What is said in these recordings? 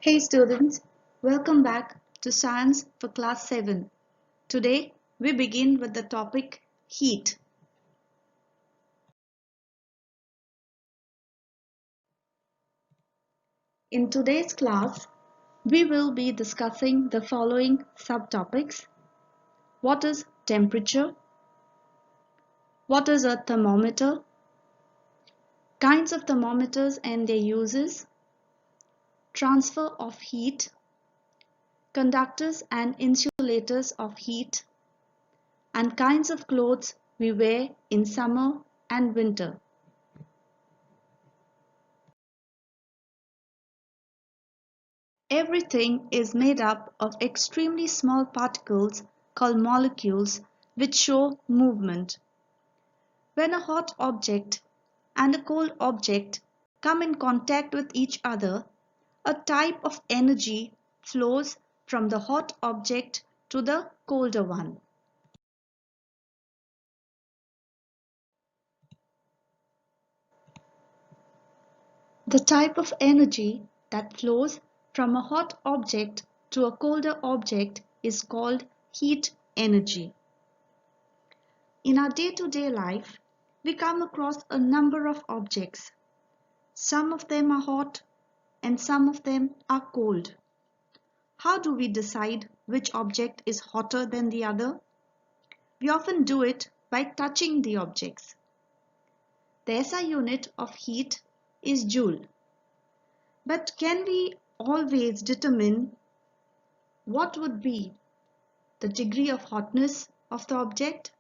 Hey students, welcome back to Science for Class 7. Today we begin with the topic heat. In today's class, we will be discussing the following subtopics. What is temperature? What is a thermometer? Kinds of thermometers and their uses. Transfer of heat. Conductors and insulators of heat. And kinds of clothes we wear in summer and winter. Everything is made up of extremely small particles called molecules which show movement. When a hot object and a cold object come in contact with each other, a type of energy flows from the hot object to the colder one. The type of energy that flows from a hot object to a colder object is called heat energy. In our day-to-day life, we come across a number of objects. Some of them are hot and some of them are cold. How do we decide which object is hotter than the other? We often do it by touching the objects. The SI unit of heat is joule. But can we always determine what would be the degree of hotness of the object?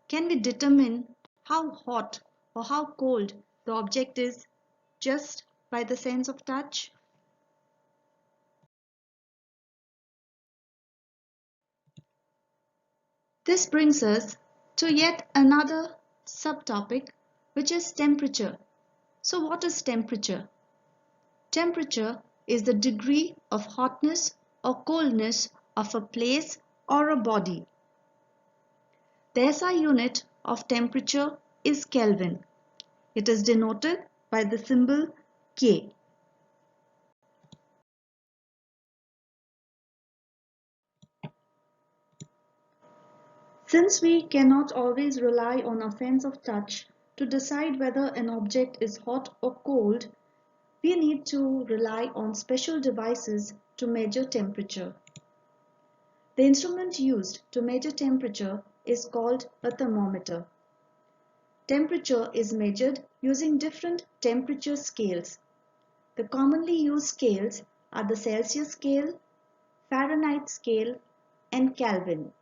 Can we determine how hot or how cold the object is just by the sense of touch? This brings us to yet another subtopic, which is temperature. So what is temperature? Temperature is the degree of hotness or coldness of a place or a body. The SI unit of temperature is Kelvin. It is denoted by the symbol K. Since we cannot always rely on our sense of touch to decide whether an object is hot or cold, we need to rely on special devices to measure temperature. The instrument used to measure temperature is called a thermometer. Temperature is measured using different temperature scales. The commonly used scales are the Celsius scale, Fahrenheit scale, and Kelvin.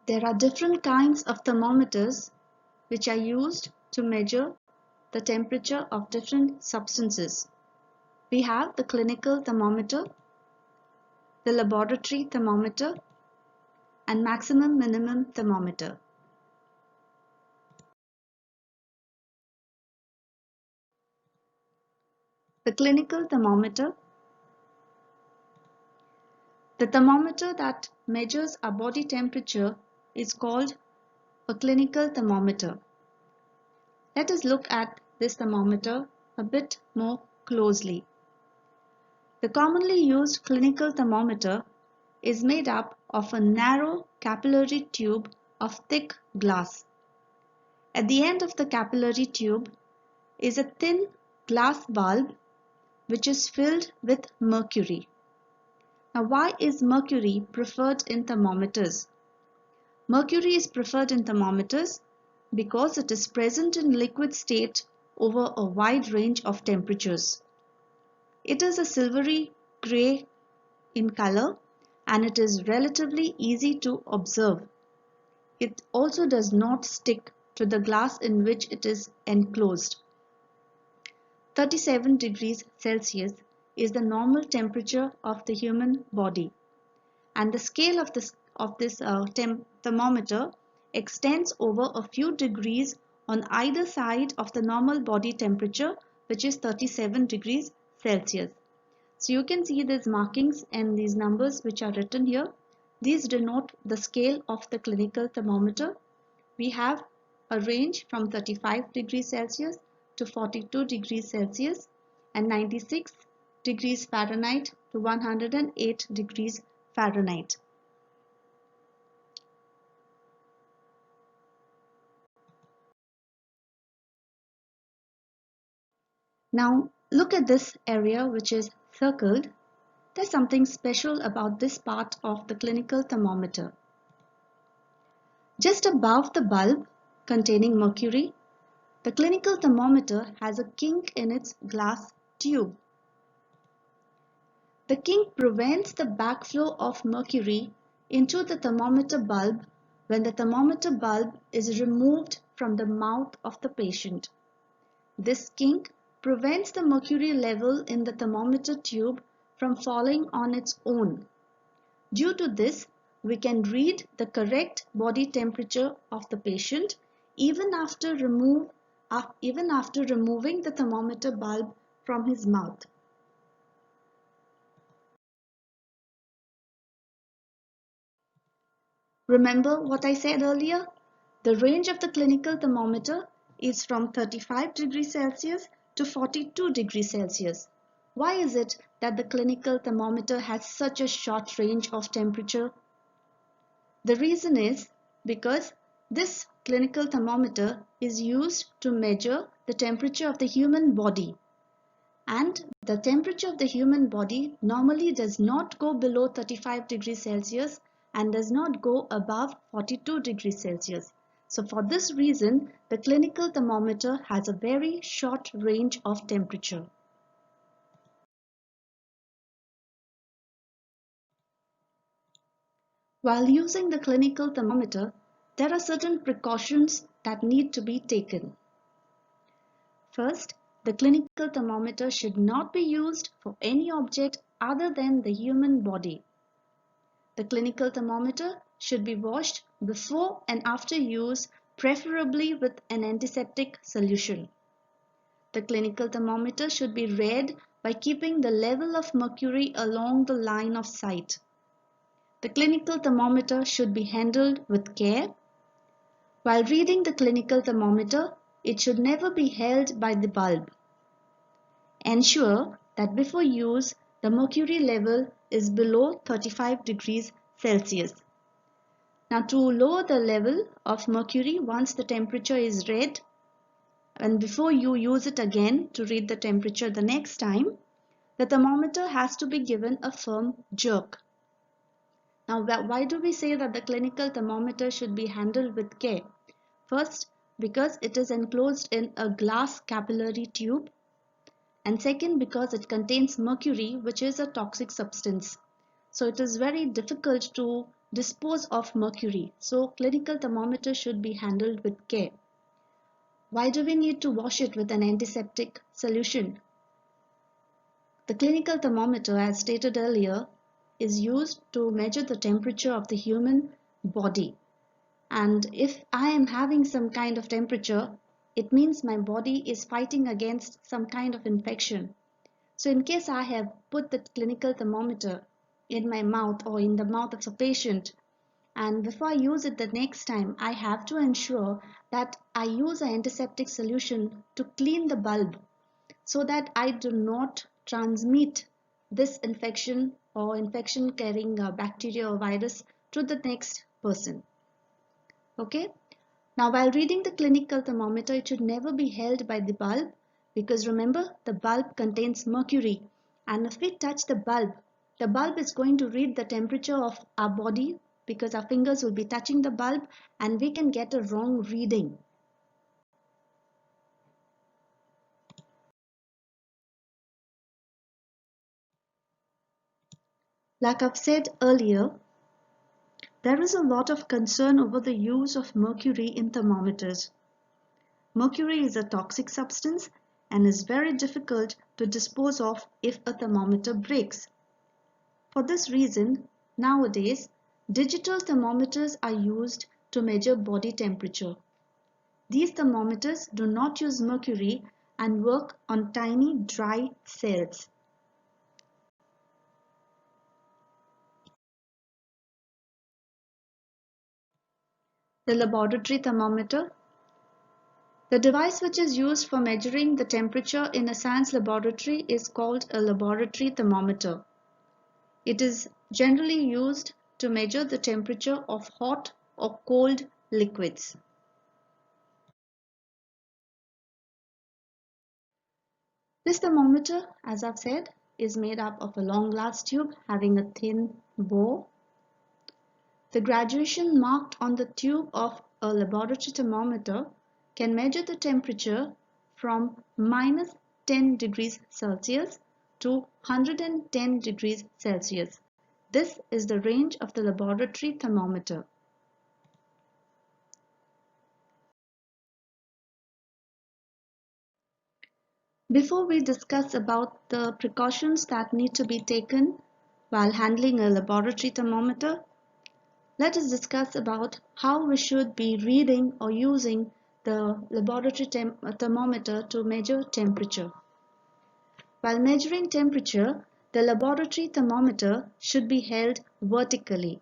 There are different kinds of thermometers which are used to measure the temperature of different substances. We have the clinical thermometer, the laboratory thermometer, and maximum minimum thermometer. The clinical thermometer. The thermometer that measures our body temperature is called a clinical thermometer. Let us look at this thermometer a bit more closely. The commonly used clinical thermometer is made up of a narrow capillary tube of thick glass. At the end of the capillary tube is a thin glass bulb which is filled with mercury. Now, why is mercury preferred in thermometers? Mercury is preferred in thermometers because it is present in liquid state over a wide range of temperatures. It is a silvery gray in color and it is relatively easy to observe. It also does not stick to the glass in which it is enclosed. 37 degrees Celsius is the normal temperature of the human body, and the scale of this thermometer extends over a few degrees on either side of the normal body temperature, which is 37 degrees Celsius. So you can see these markings and these numbers which are written here. These denote the scale of the clinical thermometer, we have a range from 35 degrees Celsius to 42 degrees Celsius and 96 degrees Fahrenheit to 108 degrees Fahrenheit. Now look at this area which is circled. There's something special about this part of the clinical thermometer. Just above the bulb containing mercury, the clinical thermometer has a kink in its glass tube. The kink prevents the backflow of mercury into the thermometer bulb when the thermometer bulb is removed from the mouth of the patient. This kink prevents the mercury level in the thermometer tube from falling on its own. Due to this, we can read the correct body temperature of the patient even after removing the thermometer bulb from his mouth. Remember what I said earlier? The range of the clinical thermometer is from 35 degrees Celsius to 42 degrees Celsius. Why is it that the clinical thermometer has such a short range of temperature? The reason is because this clinical thermometer is used to measure the temperature of the human body, and the temperature of the human body normally does not go below 35 degrees Celsius and does not go above 42 degrees Celsius. So for this reason, the clinical thermometer has a very short range of temperature. While using the clinical thermometer, there are certain precautions that need to be taken. First, the clinical thermometer should not be used for any object other than the human body. The clinical thermometer should be washed before and after use, preferably with an antiseptic solution. The clinical thermometer should be read by keeping the level of mercury along the line of sight. The clinical thermometer should be handled with care. While reading the clinical thermometer, it should never be held by the bulb. Ensure that before use, the mercury level is below 35 degrees Celsius. Now to lower the level of mercury once the temperature is read, and before you use it again to read the temperature the next time, the thermometer has to be given a firm jerk. Now why do we say that the clinical thermometer should be handled with care? First, because it is enclosed in a glass capillary tube, and second, because it contains mercury, which is a toxic substance. So it is very difficult to dispose of mercury. So clinical thermometer should be handled with care. Why do we need to wash it with an antiseptic solution? The clinical thermometer, as stated earlier, is used to measure the temperature of the human body. And if I am having some kind of temperature, it means my body is fighting against some kind of infection. So in case I have put the clinical thermometer in my mouth or in the mouth of a patient, and before I use it the next time, I have to ensure that I use an antiseptic solution to clean the bulb so that I do not transmit this infection or infection carrying bacteria or virus to the next person. Okay. Now while reading the clinical thermometer, it should never be held by the bulb, because remember, the bulb contains mercury, and if we touch the bulb is going to read the temperature of our body, because our fingers will be touching the bulb and we can get a wrong reading. Like I've said earlier, there is a lot of concern over the use of mercury in thermometers. Mercury is a toxic substance and is very difficult to dispose of if a thermometer breaks. For this reason, nowadays, digital thermometers are used to measure body temperature. These thermometers do not use mercury and work on tiny dry cells. The laboratory thermometer. The device which is used for measuring the temperature in a science laboratory is called a laboratory thermometer. It is generally used to measure the temperature of hot or cold liquids. This thermometer, as I've said, is made up of a long glass tube having a thin bore. The graduation marked on the tube of a laboratory thermometer can measure the temperature from minus 10 degrees Celsius to 110 degrees Celsius. This is the range of the laboratory thermometer. Before we discuss about the precautions that need to be taken while handling a laboratory thermometer, let us discuss about how we should be reading or using the laboratory thermometer to measure temperature. While measuring temperature, the laboratory thermometer should be held vertically.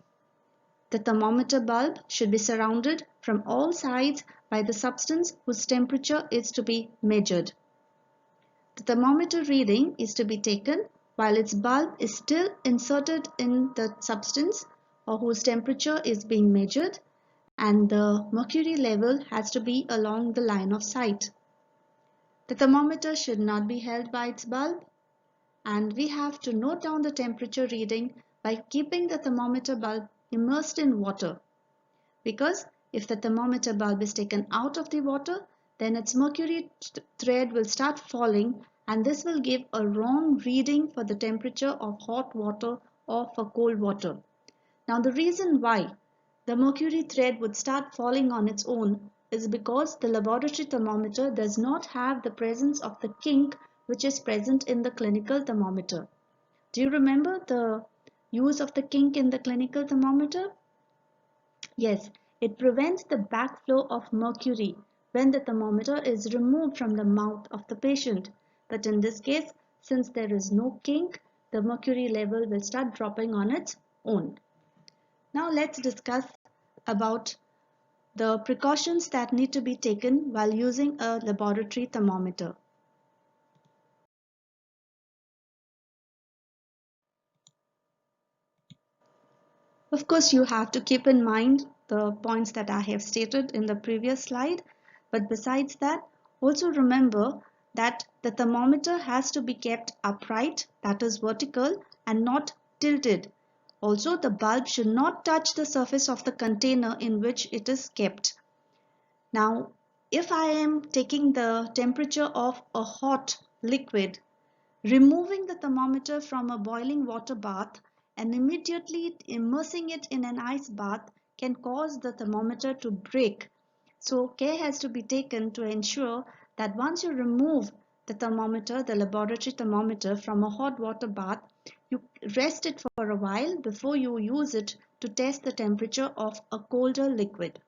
The thermometer bulb should be surrounded from all sides by the substance whose temperature is to be measured. The thermometer reading is to be taken while its bulb is still inserted in the substance or whose temperature is being measured, and the mercury level has to be along the line of sight. The thermometer should not be held by its bulb, and we have to note down the temperature reading by keeping the thermometer bulb immersed in water. Because if the thermometer bulb is taken out of the water, then its mercury thread will start falling, and this will give a wrong reading for the temperature of hot water or for cold water. Now the reason why the mercury thread would start falling on its own is because the laboratory thermometer does not have the presence of the kink which is present in the clinical thermometer. Do you remember the use of the kink in the clinical thermometer? Yes, it prevents the backflow of mercury when the thermometer is removed from the mouth of the patient. But in this case, since there is no kink, the mercury level will start dropping on its own. Now let's discuss about the precautions that need to be taken while using a laboratory thermometer. Of course, you have to keep in mind the points that I have stated in the previous slide, but besides that, also remember that the thermometer has to be kept upright, that is vertical, and not tilted. Also, the bulb should not touch the surface of the container in which it is kept. Now, if I am taking the temperature of a hot liquid, removing the thermometer from a boiling water bath and immediately immersing it in an ice bath can cause the thermometer to break. So care has to be taken to ensure that once you remove the thermometer, the laboratory thermometer from a hot water bath, you rest it for a while before you use it to test the temperature of a colder liquid.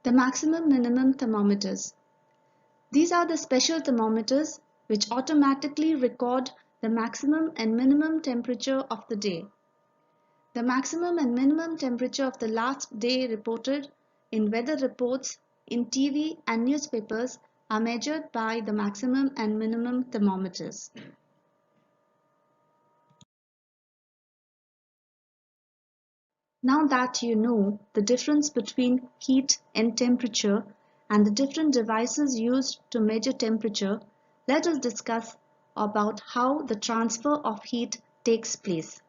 The maximum minimum thermometers. These are the special thermometers which automatically record the maximum and minimum temperature of the day. The maximum and minimum temperature of the last day reported in weather reports, in TV and newspapers are measured by the maximum and minimum thermometers. Now that you know the difference between heat and temperature and the different devices used to measure temperature, let us discuss about how the transfer of heat takes place.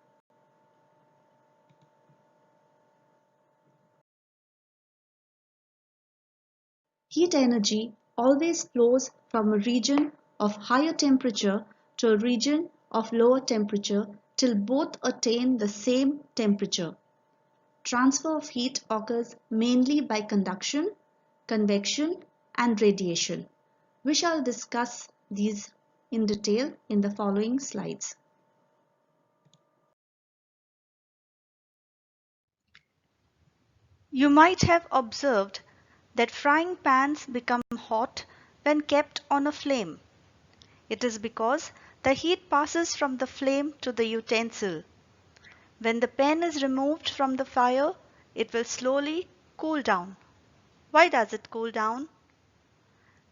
Heat energy always flows from a region of higher temperature to a region of lower temperature till both attain the same temperature. Transfer of heat occurs mainly by conduction, convection, and radiation. We shall discuss these in detail in the following slides. You might have observed that frying pans become hot when kept on a flame. It is because The heat passes from the flame to the utensil. When the pen is removed from the fire, it will slowly cool down. Why does it cool down?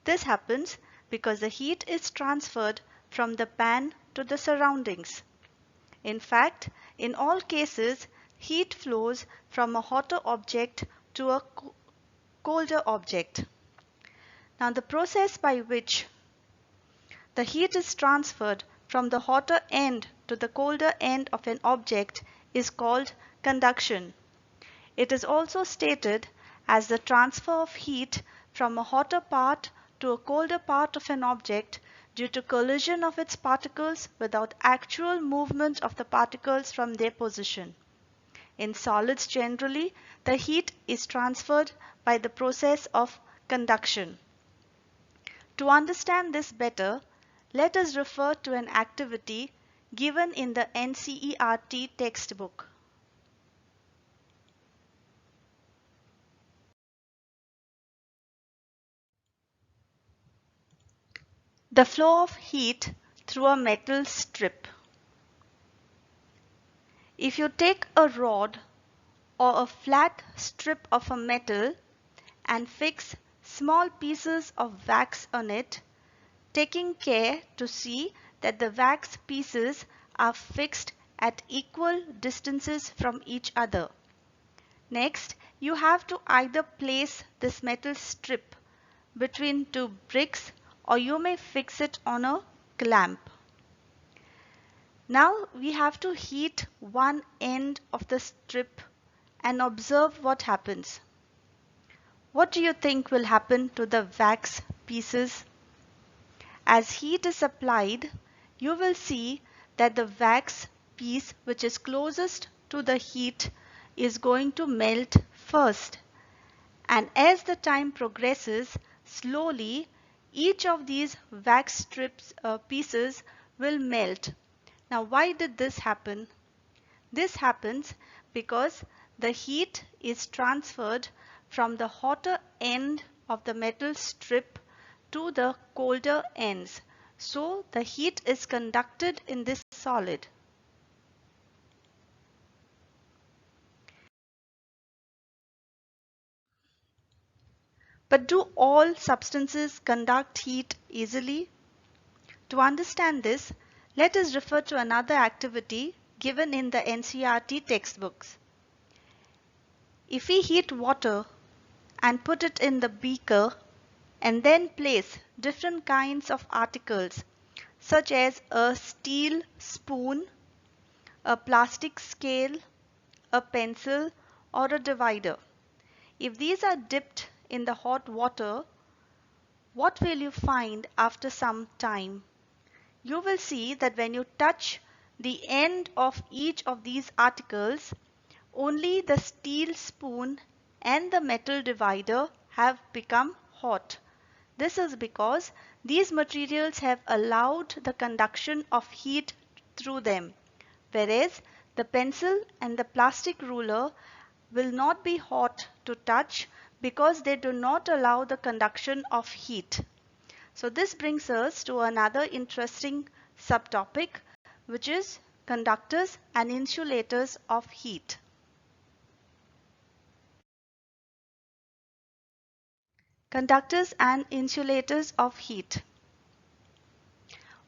This happens because the heat is transferred from the pan to the surroundings. In fact, in all cases, heat flows from a hotter object to a colder object. Now, the process by which the heat is transferred from the hotter end to the colder end of an object is called conduction. It is also stated as the transfer of heat from a hotter part to a colder part of an object due to collision of its particles without actual movement of the particles from their position. In solids generally, the heat is transferred by the process of conduction. To understand this better, let us refer to an activity given in the NCERT textbook. The flow of heat through a metal strip. If you take a rod or a flat strip of a metal and fix small pieces of wax on it, taking care to see that the wax pieces are fixed at equal distances from each other. Next, you have to either place this metal strip between two bricks or you may fix it on a clamp. Now we have to heat one end of the strip and observe what happens. What do you think will happen to the wax pieces? As heat is applied, you will see that the wax piece which is closest to the heat is going to melt first. And as the time progresses, slowly each of these wax strips pieces will melt. Now why did this happen? This happens because the heat is transferred from the hotter end of the metal strip to the colder ends. So the heat is conducted in this solid. But do all substances conduct heat easily? To understand this, let us refer to another activity given in the NCERT textbooks. If we heat water and put it in the beaker and then place different kinds of articles such as a steel spoon, a plastic scale, a pencil or a divider. If these are dipped in the hot water, what will you find after some time? You will see that when you touch the end of each of these articles, only the steel spoon and the metal divider have become hot. This is because these materials have allowed the conduction of heat through them, whereas the pencil and the plastic ruler will not be hot to touch because they do not allow the conduction of heat. So this brings us to another interesting subtopic, which is conductors and insulators of heat. Conductors and insulators of heat.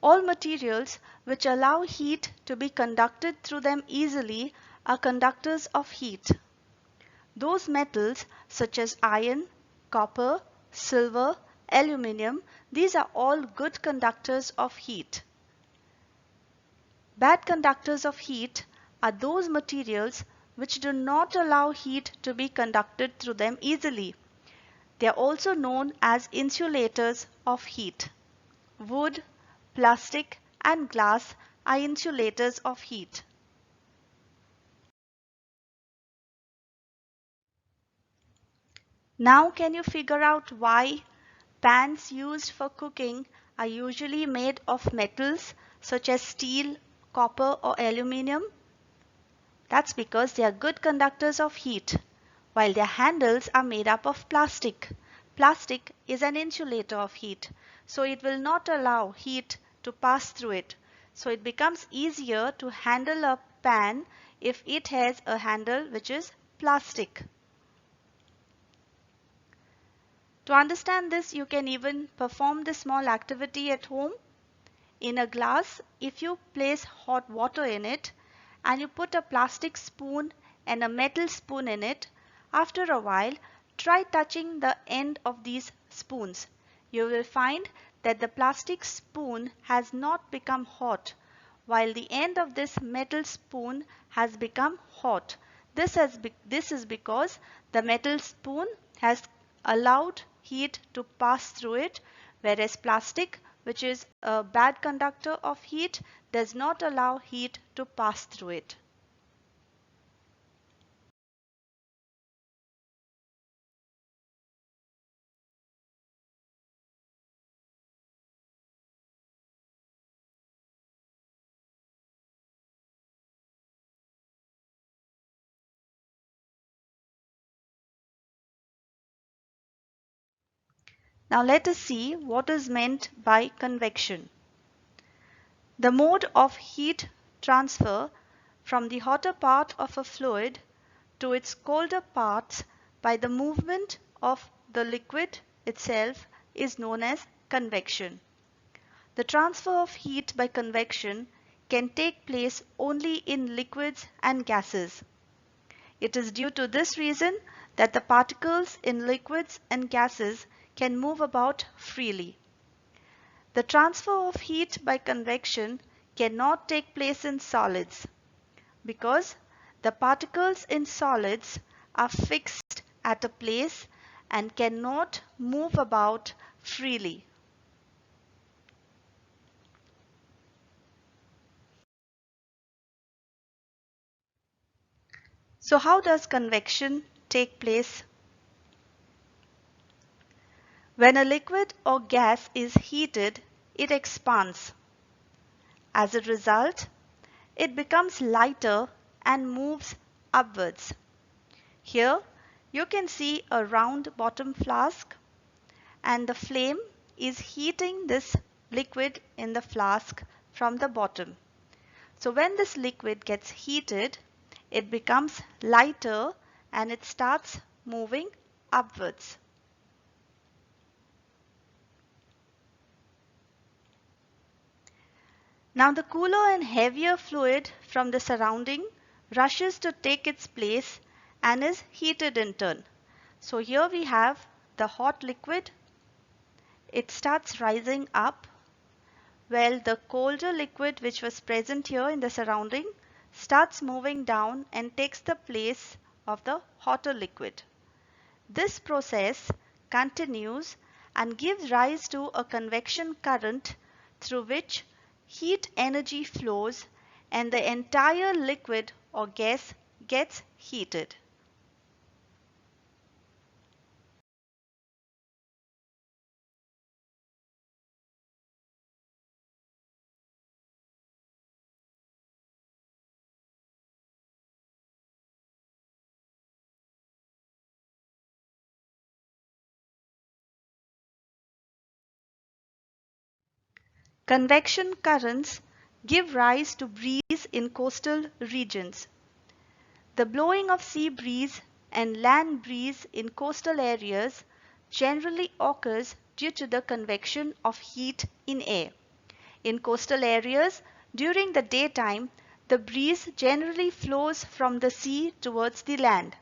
All materials which allow heat to be conducted through them easily are conductors of heat. Those metals such as iron, copper, silver, aluminium, these are all good conductors of heat. Bad conductors of heat are those materials which do not allow heat to be conducted through them easily. They are also known as insulators of heat. Wood, plastic and glass are insulators of heat. Now can you figure out why pans used for cooking are usually made of metals such as steel, copper or aluminium? That's because they are good conductors of heat, while their handles are made up of plastic. Plastic is an insulator of heat, so it will not allow heat to pass through it. So it becomes easier to handle a pan if it has a handle which is plastic. To understand this, you can even perform this small activity at home. In a glass, if you place hot water in it and you put a plastic spoon and a metal spoon in it, after a while, try touching the end of these spoons. You will find that the plastic spoon has not become hot, while the end of this metal spoon has become hot. This is because the metal spoon has allowed heat to pass through it, whereas plastic, which is a bad conductor of heat, does not allow heat to pass through it. Now let us see what is meant by convection. The mode of heat transfer from the hotter part of a fluid to its colder parts by the movement of the liquid itself is known as convection. The transfer of heat by convection can take place only in liquids and gases. It is due to this reason that the particles in liquids and gases can move about freely. The transfer of heat by convection cannot take place in solids because the particles in solids are fixed at a place and cannot move about freely. So how does convection take place? When a liquid or gas is heated, it expands. As a result, it becomes lighter and moves upwards. Here you can see a round bottom flask and the flame is heating this liquid in the flask from the bottom. So when this liquid gets heated, it becomes lighter and it starts moving upwards. Now the cooler and heavier fluid from the surrounding rushes to take its place and is heated in turn. So here we have the hot liquid. It starts rising up, while the colder liquid which was present here in the surrounding starts moving down and takes the place of the hotter liquid. This process continues and gives rise to a convection current through which heat energy flows and the entire liquid or gas gets heated. Convection currents give rise to breeze in coastal regions. The blowing of sea breeze and land breeze in coastal areas generally occurs due to the convection of heat in air. In coastal areas, during the daytime, the breeze generally flows from the sea towards the land,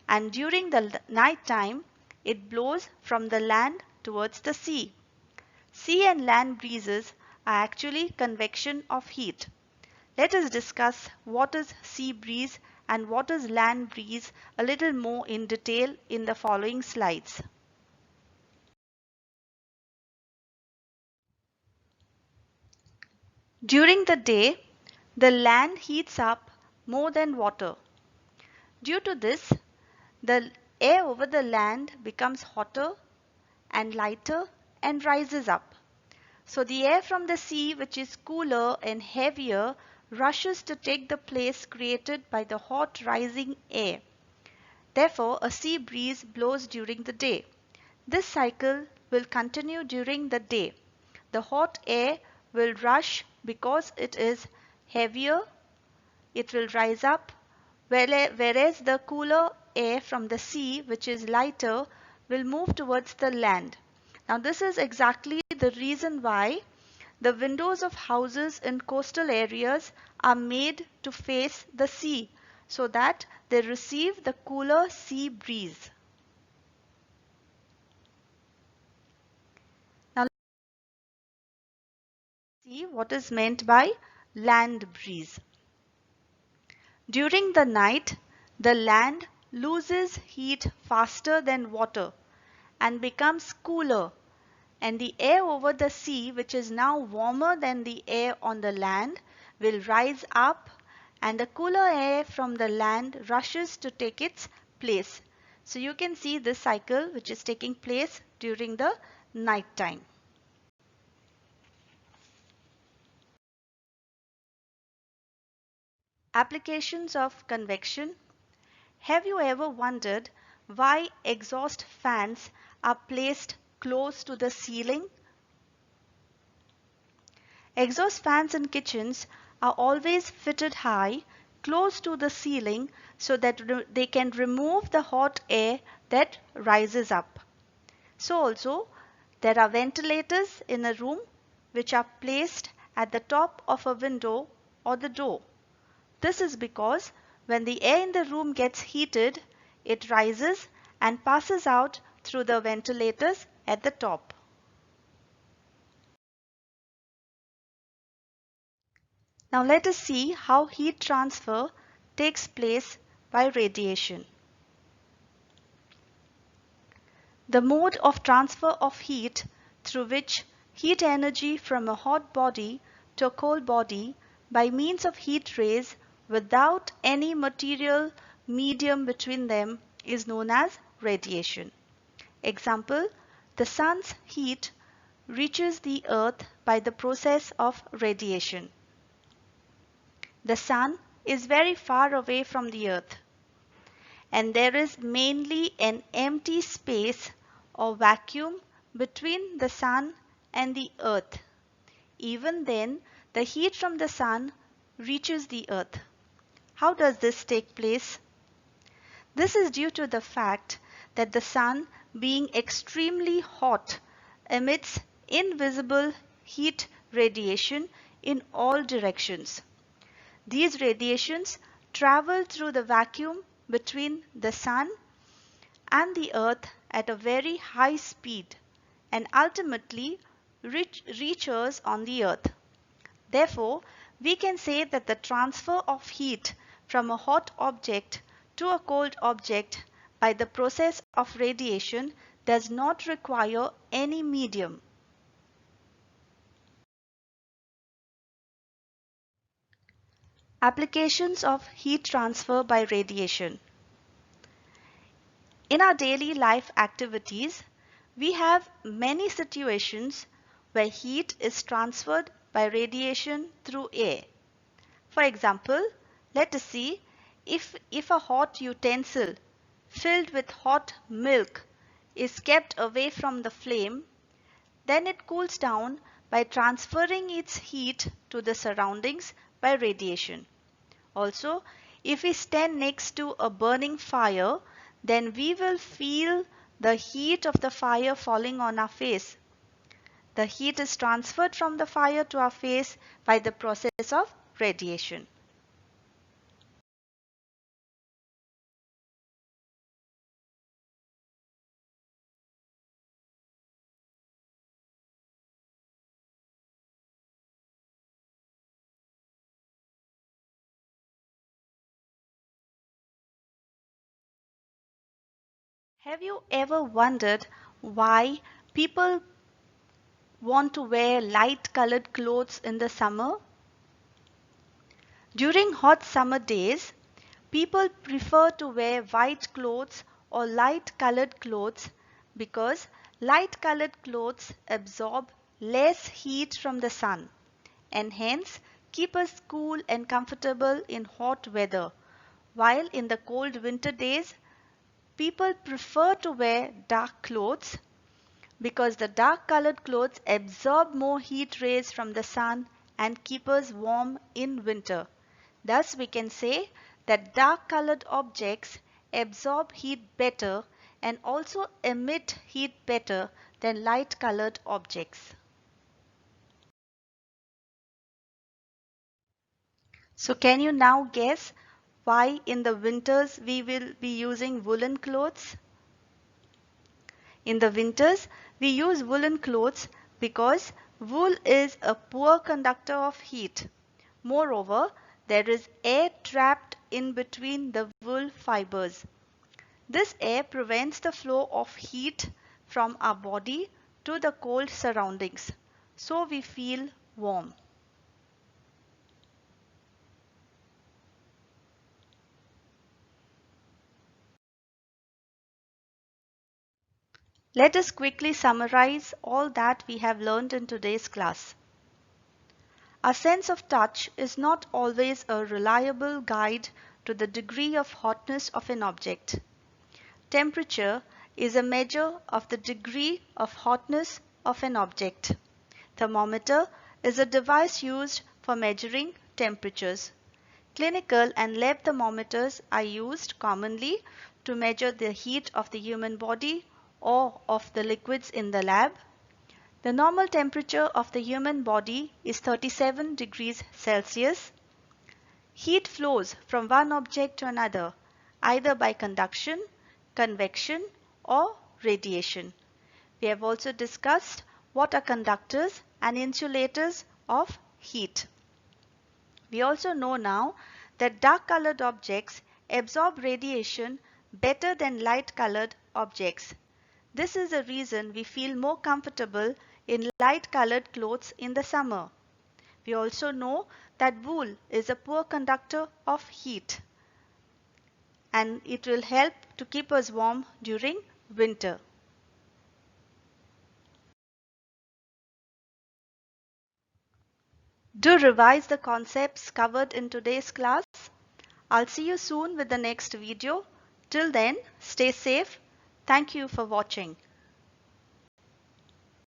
and during the night time, it blows from the land towards the sea. Sea and land breezes are actually convection of heat. Let us discuss what is sea breeze and what is land breeze a little more in detail in the following slides. During the day, the land heats up more than water. Due to this, the air over the land becomes hotter and lighter and rises up. So the air from the sea, which is cooler and heavier, rushes to take the place created by the hot rising air. Therefore, a sea breeze blows during the day. This cycle will continue during the day. The hot air will rush because it is heavier, it will rise up, whereas the cooler air from the sea, which is lighter, will move towards the land. Now this is exactly the reason why the windows of houses in coastal areas are made to face the sea so that they receive the cooler sea breeze. Now let's see what is meant by land breeze. During the night, the land loses heat faster than water and becomes cooler, and the air over the sea, which is now warmer than the air on the land, will rise up, and the cooler air from the land rushes to take its place. So you can see this cycle which is taking place during the night time. Applications of convection. Have you ever wondered why exhaust fans are placed close to the ceiling? Exhaust fans in kitchens are always fitted high, close to the ceiling so that they can remove the hot air that rises up. So also, there are ventilators in a room which are placed at the top of a window or the door. This is because when the air in the room gets heated, it rises and passes out through the ventilators at the top. Now let us see how heat transfer takes place by radiation. The mode of transfer of heat through which heat energy from a hot body to a cold body by means of heat rays without any material medium between them is known as radiation. Example, the sun's heat reaches the earth by the process of radiation. The sun is very far away from the earth, and there is mainly an empty space or vacuum between the sun and the earth. Even then, the heat from the sun reaches the earth. How does this take place? This is due to the fact that the sun, being extremely hot, emits invisible heat radiation in all directions. These radiations travel through the vacuum between the sun and the earth at a very high speed and ultimately reaches on the earth. Therefore, we can say that the transfer of heat from a hot object to a cold object by the process of radiation does not require any medium. Applications of heat transfer by radiation. In our daily life activities, we have many situations where heat is transferred by radiation through air. For example, let us see if a hot utensil filled with hot milk is kept away from the flame, then it cools down by transferring its heat to the surroundings by radiation. Also, if we stand next to a burning fire, then we will feel the heat of the fire falling on our face. The heat is transferred from the fire to our face by the process of radiation. Have you ever wondered why people want to wear light colored clothes in the summer? During hot summer days, people prefer to wear white clothes or light colored clothes because light colored clothes absorb less heat from the sun and hence keep us cool and comfortable in hot weather, while in the cold winter days, people prefer to wear dark clothes because the dark colored clothes absorb more heat rays from the sun and keep us warm in winter. Thus, we can say that dark colored objects absorb heat better and also emit heat better than light colored objects. So can you now guess why in the winters we will be using woolen clothes? In the winters, we use woolen clothes because wool is a poor conductor of heat. Moreover, there is air trapped in between the wool fibers. This air prevents the flow of heat from our body to the cold surroundings, so we feel warm. Let us quickly summarize all that we have learned in today's class. Our sense of touch is not always a reliable guide to the degree of hotness of an object. Temperature is a measure of the degree of hotness of an object. Thermometer is a device used for measuring temperatures. Clinical and lab thermometers are used commonly to measure the heat of the human body or of the liquids in the lab. The normal temperature of the human body is 37 degrees Celsius. Heat flows from one object to another, either by conduction, convection, or radiation. We have also discussed what are conductors and insulators of heat. We also know now that dark-colored objects absorb radiation better than light-colored objects. This is the reason we feel more comfortable in light-colored clothes in the summer. We also know that wool is a poor conductor of heat and it will help to keep us warm during winter. Do revise the concepts covered in today's class. I'll see you soon with the next video. Till then, stay safe. Thank you for watching.